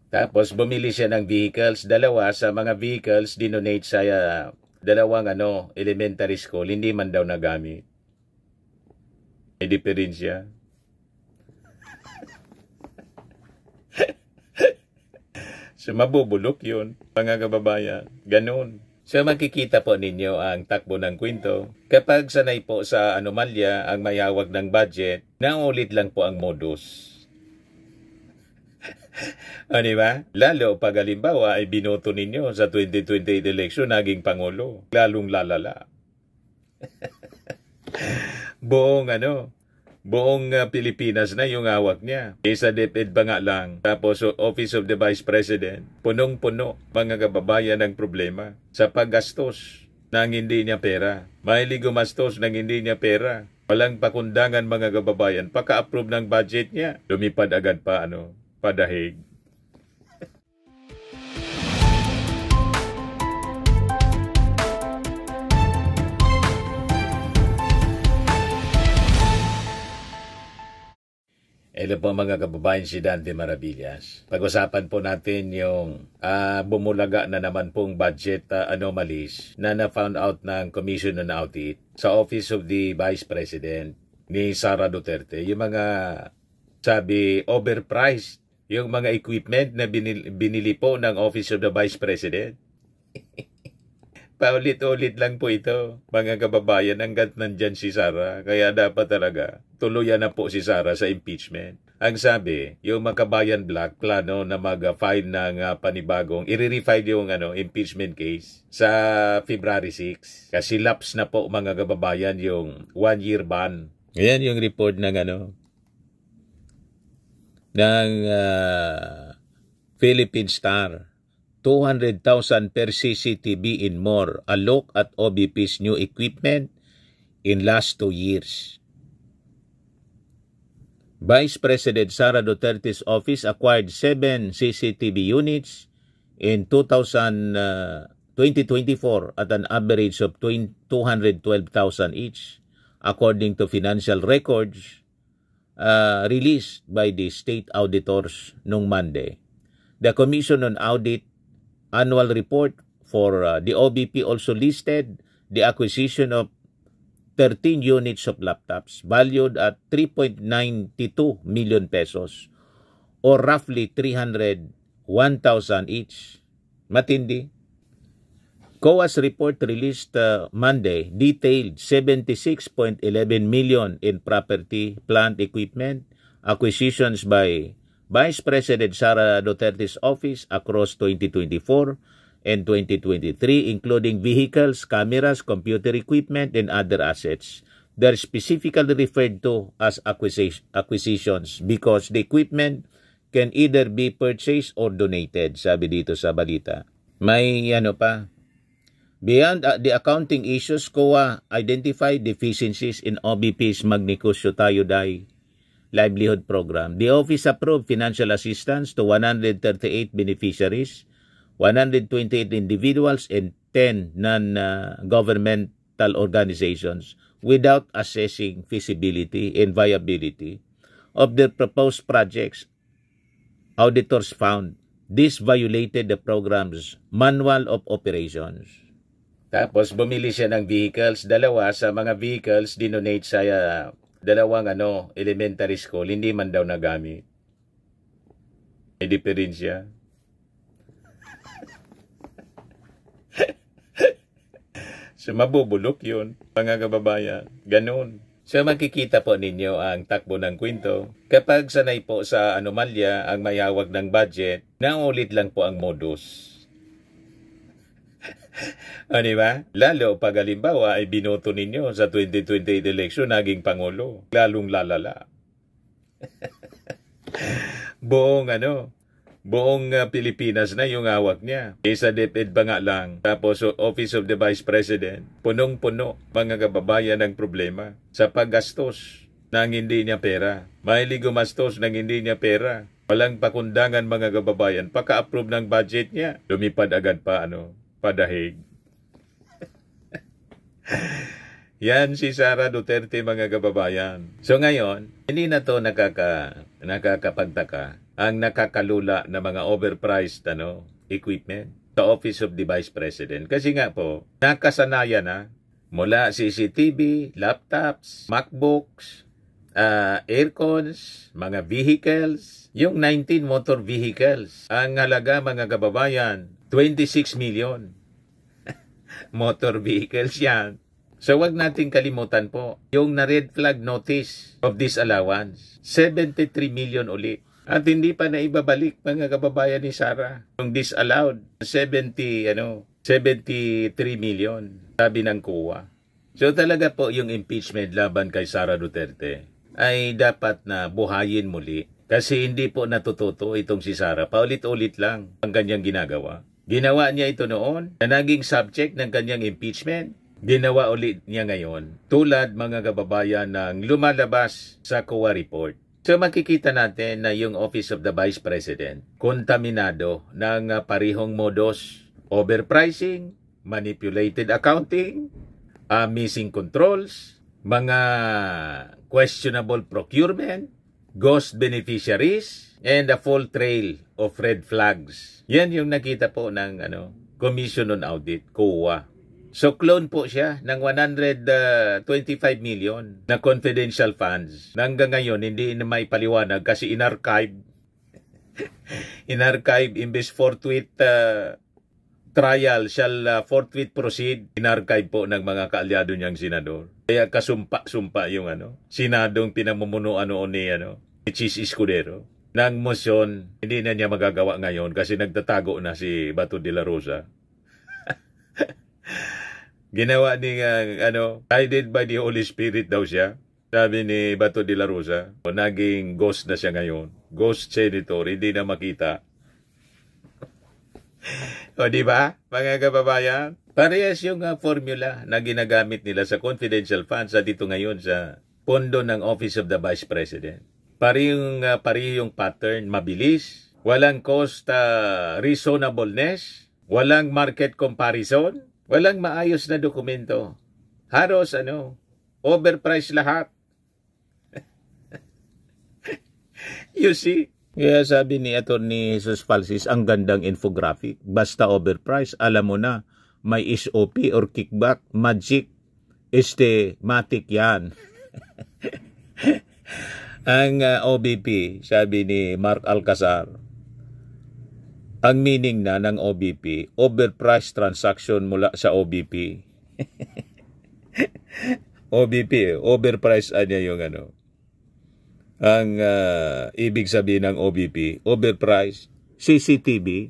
Tapos bumili siya ng vehicles, dalawa sa mga vehicles dinonate sa dalawang elementary school, hindi man daw nagamit. May diferensya. So mabubulok yun, mga kababayan. Ganun. So makikita po ninyo ang takbo ng kwento. Kapag sanay po sa anomalya ang mayawag ng budget, naulit lang po ang modus. O diba? Lalo pag halimbawa ay binoto ninyo sa 2028 election naging Pangulo. Lalong lalala. Buong Pilipinas na yung hawak niya. Sa DepEd ba nga lang. Tapos Office of the Vice President. Punong-puno mga kababayan ng problema. Sa paggastos nang hindi niya pera. Mahilig gumastos nang hindi niya pera. Walang pakundangan mga kababayan. Paka-approve ng budget niya. Lumipad agad pa padahig. Hello po mga kababayan, si Dante Maravillas. Pag-usapan po natin yung bumulaga na naman pong budget anomalies na na-found out ng Commission on Audit sa Office of the Vice President ni Sara Duterte. Yung mga overpriced yung mga equipment na binili po ng Office of the Vice President. Paulit-ulit lang po ito, mga kababayan, hanggat nandyan si Sara. Kaya dapat talaga, tuluyan na po si Sara sa impeachment. Ang sabi, yung Makabayan Black plano na mag-file ng panibagong, i-refile yung impeachment case sa February 6. Kasi lapse na po mga kababayan yung 1-year ban. Ayan yung report ng Philippine Star. 200,000 per CCTV in more. A look at OBP's new equipment in last 2 years. Vice President Sara Duterte's office acquired 7 CCTV units in 2024 at an average of 212,000 each, according to financial records released by the state auditors noong Monday. The Commission on Audit annual report for the OBP also listed the acquisition of 13 units of laptops valued at 3.92 million pesos or roughly 301,000 each. Matindi. COA's report released Monday detailed 76.11 million in property, plant equipment, acquisitions by Vice President Sara Duterte's office across 2024 and 2023, including vehicles, cameras, computer equipment, and other assets. They're specifically referred to as acquisitions because the equipment can either be purchased or donated, sabi dito sa balita. May pa. Beyond the accounting issues, COA identified deficiencies in OBP's Magnegosyo Tayo Day livelihood program. The office approved financial assistance to 138 beneficiaries, 128 individuals, and 10 non-governmental organizations without assessing feasibility and viability of their proposed projects. Auditors found this violated the program's manual of operations. Tapos bumili siya ng vehicles, dalawa sa mga vehicles dinonate sa dalawang elementary school, hindi man daw nagamit. May diferensya. So mabubulok yun, mga kababayan. Ganun. So makikita po ninyo ang takbo ng kwento. Kapag sanay po sa anomalya ang mayawag ng budget, naulit lang po ang modus. O diba? Lalo pag halimbawa ay binoto ninyo sa 2028 election naging Pangulo. Lalong lalala. Buong Pilipinas na yung hawak niya. Sa DepEd ba nga lang. Tapos Office of the Vice President. Punong-puno mga kababayan ng problema. Sa paggastos nang hindi niya pera. Mahilig gumastos nang hindi niya pera. Walang pakundangan mga kababayan. Paka-approve ng budget niya. Lumipad agad pa padahig. Yan si Sara Duterte mga kababayan. So ngayon, hindi na to nakakapagtaka ang nakakalula na mga overpriced equipment sa Office of the Vice President. Kasi nga po, nakasanayan na mula CCTV, laptops, MacBooks, aircons, mga vehicles, yung 19 motor vehicles. Ang halaga mga kababayan, 26 million. Motor vehicles yan. So wag nating kalimutan po, yung na-red flag notice of disallowance, 73 million ulit. At hindi pa na ibabalik mga kababayan ni Sara. Yung disallowed, 73 million, sabi ng COA. So talaga po yung impeachment laban kay Sara Duterte ay dapat na buhayin muli. Kasi hindi po natututo itong si Sara. Paulit-ulit lang ang kanyang ginagawa. Ginawa niya ito noon na naging subject ng kanyang impeachment. Ginawa ulit niya ngayon. Tulad mga kababayan ng lumalabas sa COA report. So makikita natin na yung Office of the Vice President kontaminado ng parihong modus, overpricing, manipulated accounting, missing controls, mga questionable procurement, ghost beneficiaries, and a full trail of red flags. Yan yung nakita po ng Commission on Audit, COA. So clone po siya ng 125 million na confidential funds. Hanggang ngayon, hindi na may paliwanag kasi in-archive imbes forthwith trial shall forthwith proceed. In-archive po ng mga kaalyado niyang senador. Kaya kasumpa yung senadong pinamumunuan noon ni Chis Escudero. Ng motion, hindi na niya magagawa ngayon kasi nagtatago na si Bato de la Rosa. Ginawa ni guided by the Holy Spirit daw siya. Sabi ni Bato de la Rosa, naging ghost na siya ngayon. Ghost senator, hindi na makita. O di ba, mga kababayan? Parehas yung formula na ginagamit nila sa confidential funds at dito ngayon sa pondo ng Office of the Vice President. Parehong pattern, mabilis, walang cost reasonableness, walang market comparison, walang maayos na dokumento. Halos overpriced lahat. You see? Kaya sabi ni Atty. Jesus Falsis, ang gandang infographic. Basta overpriced, alam mo na, may SOP or kickback, magic, matic yan. Ang OBP, sabi ni Mark Alcazar, ang meaning na ng OBP, overpriced transaction mula sa OBP. OBP, overpriced niya yung ang ibig sabihin ng OBP, overpriced, CCTV,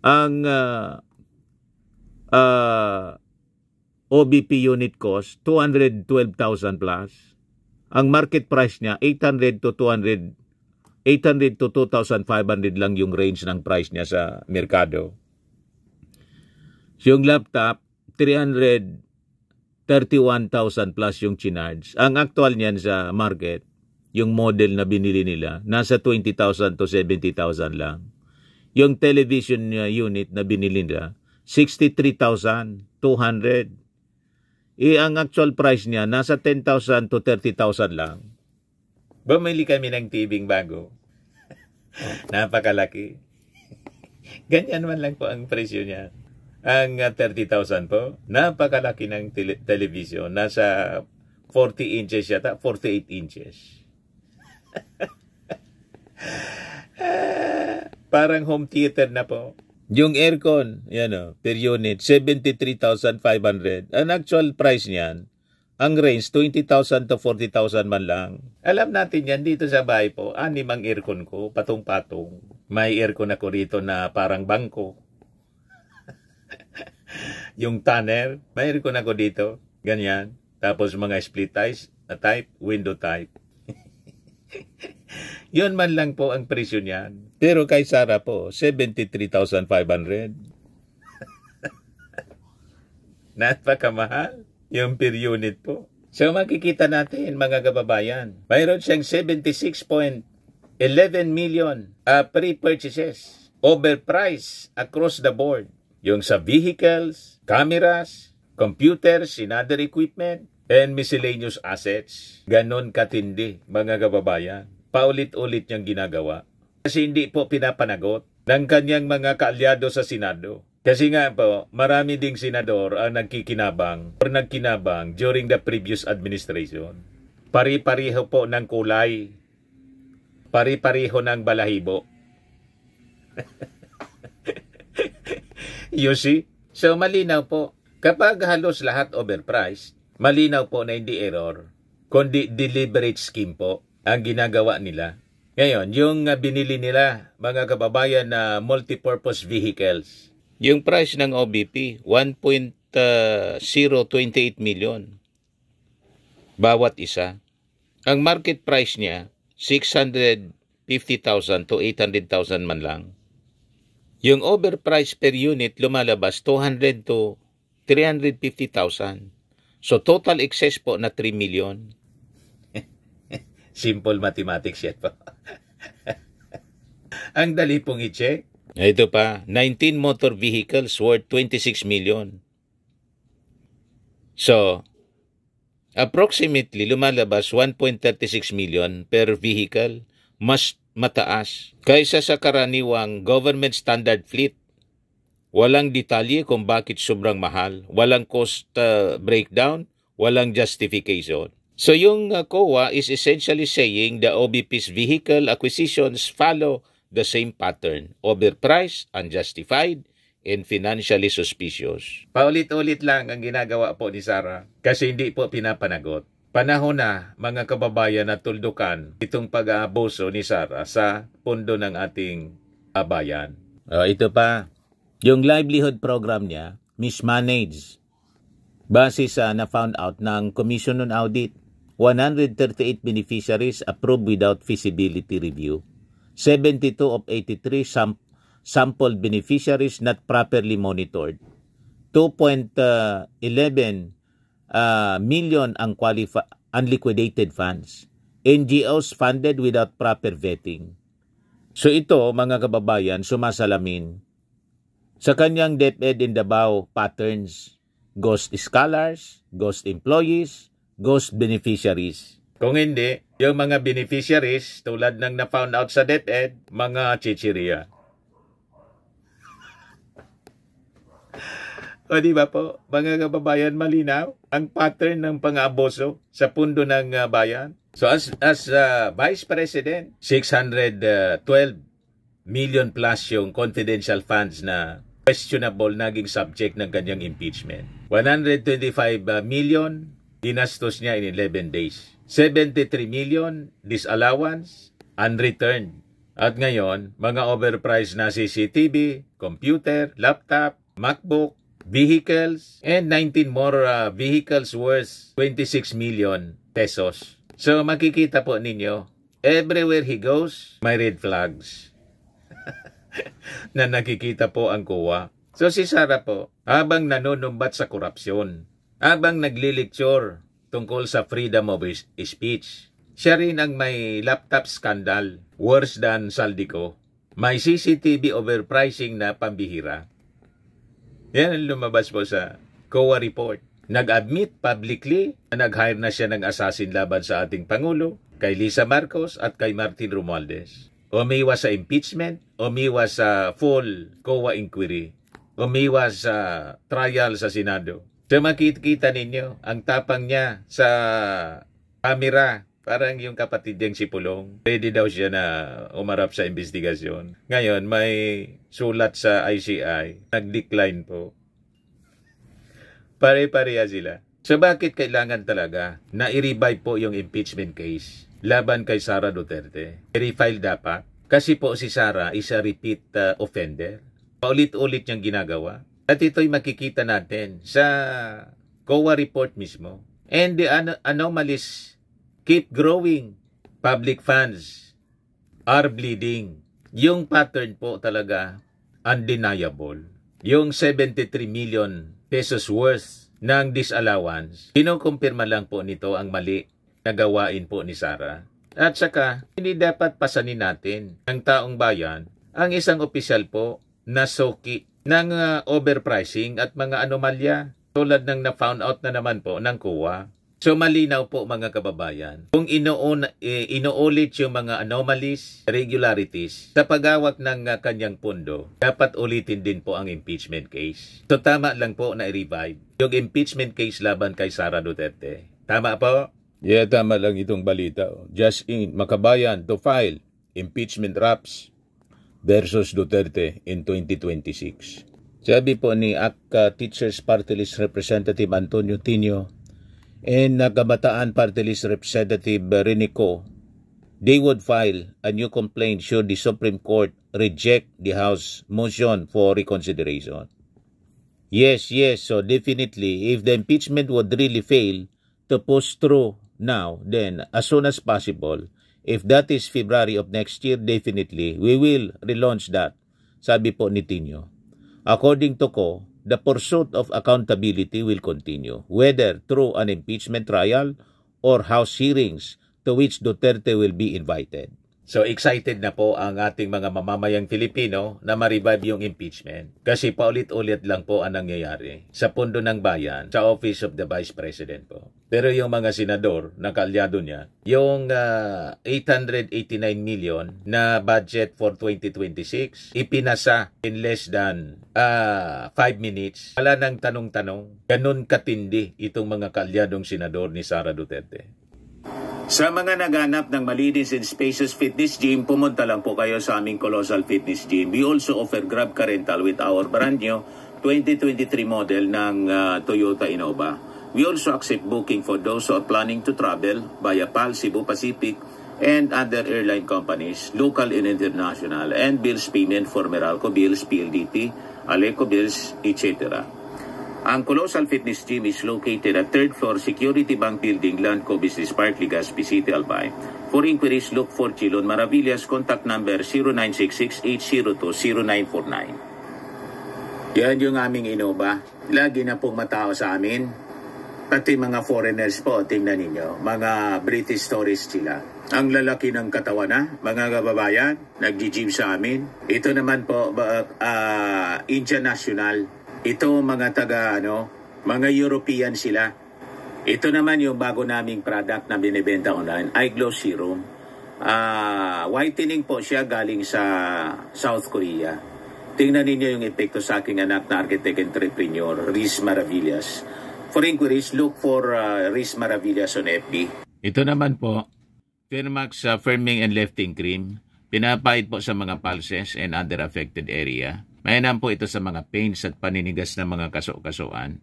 ang OBP unit cost, 212,000 plus. Ang market price niya, 800 to 2,500 lang yung range ng price niya sa merkado. Yung laptop, 331,000 plus yung chinarge. Ang actual niyan sa market, yung model na binili nila, nasa 20,000 to 70,000 lang. Yung television unit na binili nila, 63,200. Ang actual price niya, nasa 10,000 to 30,000 lang. Bumili kami ng TV bago. Napakalaki. Ganyan man lang po ang presyo niya. Ang 30,000 po, napakalaki ng television. Nasa 40 inches yata, 48 inches. Parang home theater na po. Yung aircon, per unit, 73,500. Ang actual price niyan, ang range, 20,000 to 40,000 man lang. Alam natin yan, dito sa bahay po, 6 ang aircon ko, patong-patong. May aircon ako rito na parang bangko. Yung tanner, may aircon ako dito, ganyan. Tapos mga split type, window type. Yun man lang po ang presyo niyan. Pero kay Sara po, 73,500. Napakamahal yung per unit po. So makikita natin mga kababayan, mayroon siyang 76.11 million pre-purchases. Overpriced across the board. Yung sa vehicles, cameras, computers, and other equipment, and miscellaneous assets. Ganon katindi, mga kababayan. Paulit-ulit niyang ginagawa. kasi hindi po pinapanagot ng kanyang mga kaalyado sa Senado. Kasi nga po, marami ding senador ang nagkinabang during the previous administration. Pari-pariho po ng kulay. Pari-pariho ng balahibo. You see? So malinaw po, kapag halos lahat overpriced, malinaw po na hindi error, kundi deliberate scheme po ang ginagawa nila. Ngayon, yung binili nila, mga kababayan, na multipurpose vehicles, yung price ng OBP, 1.028 million bawat isa. Ang market price niya, 650,000 to 800,000 man lang. Yung overprice per unit lumalabas 200 to 350,000. So total excess po na 3 million. Simple mathematics yan po. Ang dali pong i-check. Ito pa, 19 motor vehicles worth 26 million. So, approximately lumalabas 1.36 million per vehicle, mas mataas kaysa sa karaniwang government standard fleet. Walang detalye kung bakit sobrang mahal, walang cost breakdown, walang justification. So yung COA is essentially saying the OBP's vehicle acquisitions follow the same pattern: overpriced, unjustified, and financially suspicious. Paulit-ulit lang ang ginagawa po ni Sara kasi hindi po pinapanagot. Panahon na, mga kababayan, na tuldukan itong pag-aabuso ni Sara sa pundo ng ating bayan. Ito pa, yung livelihood program niya, mismanaged. Base sa na-found out ng Commission on Audit, 138 beneficiaries approved without feasibility review. 72 of 83 sampled beneficiaries not properly monitored. 2.11 million ang unliquidated funds. NGOs funded without proper vetting. So ito, mga kababayan, sumasalamin sa kanyang DepEd in Davao patterns: ghost scholars, ghost employees, ghost beneficiaries. Kung hindi, yung mga beneficiaries, tulad ng na-found out sa DepEd, mga chichirya. O di ba po, mga kababayan, malinaw ang pattern ng pang-abuso sa pundo ng bayan. So as Vice President, 612 million plus yung confidential funds na questionable naging subject ng kanyang impeachment. 125 million dinastos niya in 11 days. 73 million disallowance, unreturned. At ngayon, mga overpriced na CCTV, computer, laptop, MacBook, vehicles, and 19 more vehicles worth 26 million pesos. So makikita po ninyo, everywhere he goes, may red flags na nakikita po ang COA. So si Sara po, habang nanunumbat sa korupsyon, habang naglilecture tungkol sa freedom of speech, siya rin ang may laptop scandal, worse than Saldico. May CCTV overpricing na pambihira. Yan ang lumabas po sa COA report. Nag-admit publicly na nag-hire na siya ng assassin laban sa ating Pangulo, kay Lisa Marcos at kay Martin Romualdez. Umiwas sa impeachment, umiwas sa full COA inquiry, umiwas sa trial sa Senado. So makikita ninyo ang tapang niya sa kamera. Parang yung kapatid niyang si Pulong. Ready daw siya na umarap sa investigasyon. Ngayon, may sulat sa ICI. Nag-decline po. Pare-pareha sila. So bakit kailangan talaga na i-revive po yung impeachment case laban kay Sara Duterte? I-refile dapat. Kasi po si Sara is a repeat offender. Paulit-ulit niyang ginagawa. At ito'y makikita natin sa COA report mismo. And the anomalies keep growing. Public funds are bleeding. Yung pattern po talaga undeniable. Yung 73 million pesos worth ng disallowance, kinukumpirma lang po nito ang mali na gawain po ni Sara. At saka, hindi dapat pasanin natin ng taong bayan ang isang opisyal po na soki ng overpricing at mga anomalya tulad ng na-found out na naman po ng COA. So malinaw po mga kababayan, kung inuulit yung mga anomalies, irregularities sa paghawak ng kanyang pondo, dapat ulitin din po ang impeachment case. So tama lang po na i-revive yung impeachment case laban kay Sara Duterte. Tama po? Yeah, tama lang itong balita. Just in Makabayan to file impeachment raps versus Duterte in 2026. Sabi po ni ACT Teachers Party List Representative Antonio Tinio and Kabataan Party List Representative Renico, they would file a new complaint should the Supreme Court reject the House motion for reconsideration. Yes, so definitely, if the impeachment would really fail to push through now, then as soon as possible, if that is February of next year, definitely, we will relaunch that, sabi po ni Tinio. According to Ko, the pursuit of accountability will continue, whether through an impeachment trial or House hearings to which Duterte will be invited. So excited na po ang ating mga mamamayang Filipino na ma-revive yung impeachment. Kasi paulit-ulit lang po ang nangyayari sa pundo ng bayan, sa Office of the Vice President po. Pero yung mga senador na kaalyado niya, yung 889 million na budget for 2026, ipinasa in less than 5 minutes. Wala nang tanong-tanong. Ganun katindi itong mga kaalyadong senador ni Sara Duterte. Sa mga naghanap ng malinis and spacious fitness gym, pumunta lang po kayo sa aming Colossal Fitness Gym. We also offer Grab Car Rental with our brand new 2023 model ng Toyota Innova. We also accept booking for those who are planning to travel via PAL, Cebu Pacific, and other airline companies, local and international, and bills payment for Meralco Bills, PLDT, Aleco Bills, etc. Ang Colossal Fitness Gym is located at 3rd floor Security Bank Building, Landco Business Park, Legazpi City, Albay. For inquiries, look for Chilon Maravillas. Contact number 0966-802-0949. Yan yung aming Innova. Lagi na pong matao sa amin. Pati mga foreigners po, tingnan ninyo. Mga British tourists sila. Ang lalaki ng katawan na, mga kababayan, nag-gym sa amin. Ito naman po, Indian National. Ito mga mga European sila. Ito naman yung bago naming product na binibenta online, Eye Glow Serum. Whitening po siya galing sa South Korea. Tingnan ninyo yung epekto sa aking anak na architect entrepreneur, Riz Maravillas. For inquiries, look for Riz Maravillas on FB. Ito naman po, Firmax Firming and Lifting Cream. Pinapahid po sa mga pulses and other affected area. Mainam po ito sa mga pains at paninigas ng mga kaso-kasuan.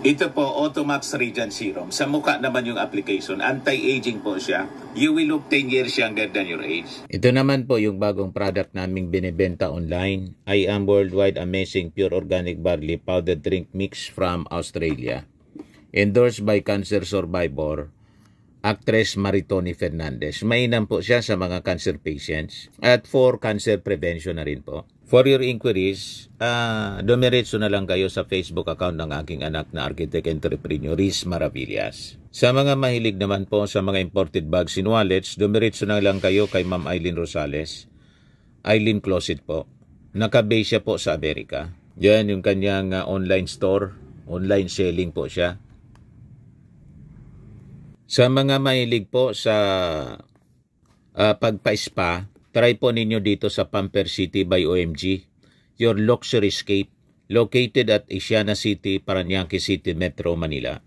Ito po, Automax Radiant Serum. Sa mukha naman yung application. Anti-aging po siya. You will look 10 years younger than your age. Ito naman po yung bagong product naming binibenta online. I am Worldwide Amazing Pure Organic Barley Powder Drink Mix from Australia. Endorsed by cancer survivor, Actress Maritoni Fernandez. Mainam po siya sa mga cancer patients at for cancer prevention na rin po. For your inquiries, dumiretso na lang kayo sa Facebook account ng aking anak na architect entrepreneur, Riz Maravillas. Sa mga mahilig naman po sa mga imported bags and wallets, dumiretso na lang kayo kay Ma'am Eileen Rosales. Eileen Closet po. Nakabase siya po sa Amerika. Yan yung kanyang online store. Online selling po siya. Sa mga mahilig po sa pagpa-spa, try po ninyo dito sa Pamper City by OMG, your luxury escape, located at Asiana City, Parañaque City, Metro Manila.